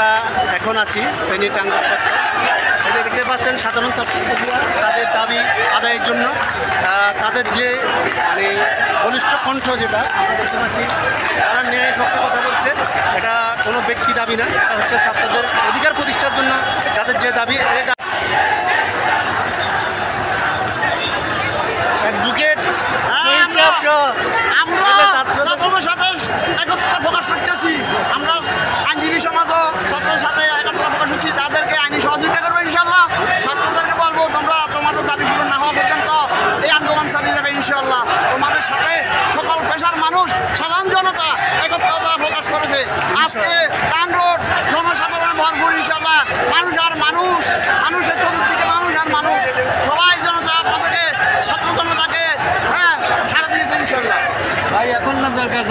আমরা এখন আছি ফেনী টাঙ্গুয়ার চত্বর। এই যে দেখতে পাচ্ছেন সাধারণ ছাত্রছাত্রীরা তাদের দাবি আদায়ের জন্য তাদের যে মানে বলিষ্ঠ কণ্ঠ যেটা আমরা দেখতে পাচ্ছি, তারা ন্যায়ের পক্ষে কথা বলছে। এটা কোনো ব্যক্তি দাবি না, এটা হচ্ছে ছাত্রদের অধিকার প্রতিষ্ঠার জন্য তাদের যে দাবি অ্যাডভোকেট আমরা ছাত্রদের সাথে একত্রতা প্রকাশ করতেছি। আমরা আইনজীবী সমাজও ছাত্রদের সাথে একত্রতা প্রকাশ করছি, তাদেরকে আইনি সহযোগিতা করবো ইনশাল্লাহ। ছাত্রদেরকে বলবো তোমরা তোমাদের দাবি পূরণ না হওয়া পর্যন্ত এই আন্দোলন চালিয়ে যাবে ইনশাল্লাহ। তোমাদের সাথে সকল পেশার মানুষ, সাধারণ জনতা একত্রতা প্রকাশ করেছে। আজকে টাং রোড জনসাধারণ ভরপুর ইনশাল্লাহ। মানুষ আর মানুষ, মানুষের চতুর্দিকে মানুষ আর মানুষ, সবাই জনতা আপনাদেরকে ছাত্র জনতাকে সারা দিয়েছে ইনশাল্লাহ। ভাই এখন না দরকার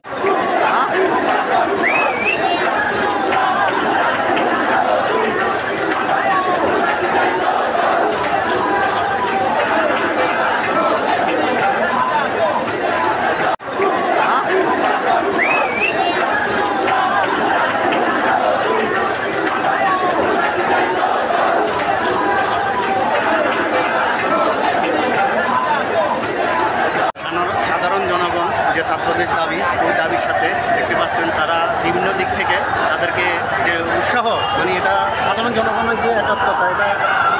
যে ছাত্রদের দাবি, ওই দাবির সাথে দেখতে পাচ্ছেন তারা বিভিন্ন দিক থেকে তাদেরকে যে উৎসাহ, মানে এটা সাধারণ জনগণের যে একাত্মতা, এটা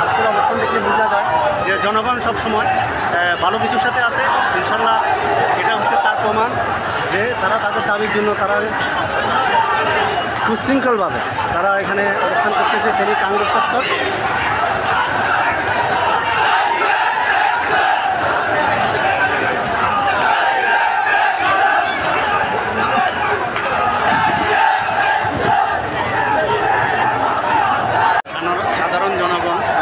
আজকের অবস্থান দেখলে বোঝা যায় যে জনগণ সবসময় ভালো কিছুর সাথে আছে ইনশাল্লাহ। এটা হচ্ছে তার প্রমাণ যে তারা তাদের দাবির জন্য তারা সুশৃঙ্খলভাবে তারা এখানে অবস্থান করতেছে ফেনী টাঙ্গুয়ার চত্বর।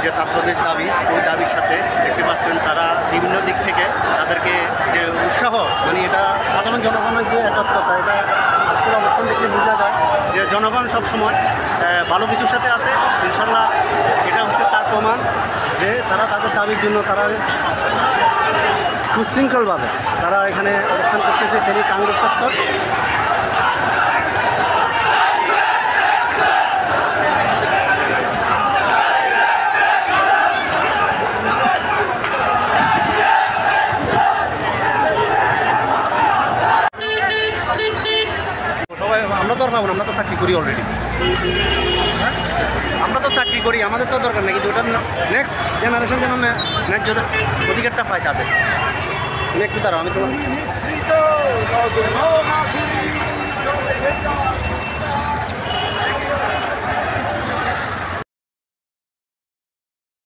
যে ছাত্রদের দাবি, ওই দাবির সাথে দেখতে পাচ্ছেন তারা বিভিন্ন দিক থেকে তাদেরকে যে উৎসাহ, মানে এটা সাধারণ জনগণের যে একাত্মতা, এটা আজকের অবস্থান দেখলে বোঝা যায় যে জনগণ সবসময় ভালো কিছুর সাথে আছে ইনশাল্লাহ। এটা হচ্ছে তার প্রমাণ যে তারা তাদের দাবির জন্য তারা সুশৃঙ্খলভাবে তারা এখানে অবস্থান করতেছে ফেনী টাঙ্গুয়ার চত্বর। আমরা তো আর পাবো না, আমরা তো চাকরি করি অলরেডি। হ্যাঁ, আমরা তো চাকরি করি, আমাদের তো দরকার নেই, কিন্তু ওটা নেক্সট জেনারেশন যেন ন্যায্য অধিকারটা পায় তাদের। তুমি একটু দাঁড়াও, আমি তোমার